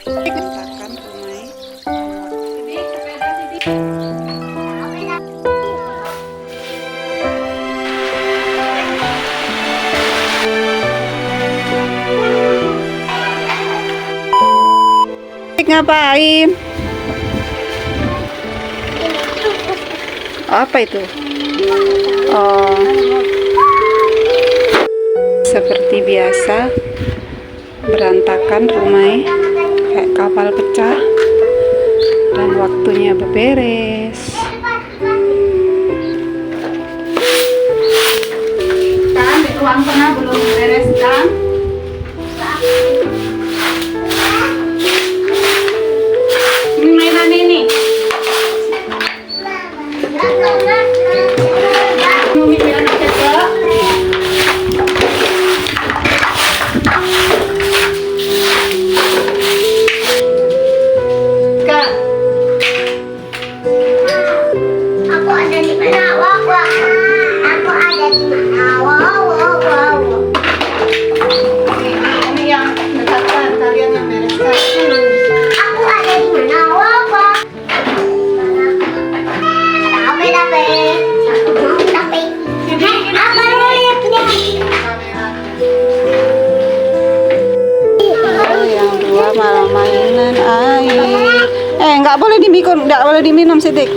Berantakan rumah. Sidik, sepeda sidik. Ngapain? Apa itu? Oh, seperti biasa berantakan rumah kayak kapal pecah dan waktunya beberes. Kan di ruang tengah belum beres kan? Ini mainan ini. Mami bilang aja Kak. Kak, Aku ada di mana? Wow, wow. Aku ada di mana? Wow, wow, wow. ini yang dekatkan, kalian yang bereskan. Aku ada di mana? Wow, wow. Tapi. Apa lihat deh? Oh, yang dua malah mainan air. Nggak boleh diminum, Sidik.